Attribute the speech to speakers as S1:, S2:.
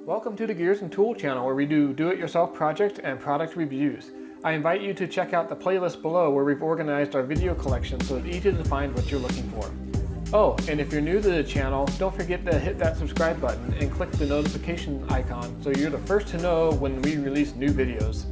S1: Welcome to the Gears and Tool channel, where we do-it-yourself project and product reviews. I invite you to check out the playlist below where we've organized our video collection so it's easy to find what you're looking for. Oh, and if you're new to the channel, don't forget to hit that subscribe button and click the notification icon so you're the first to know when we release new videos.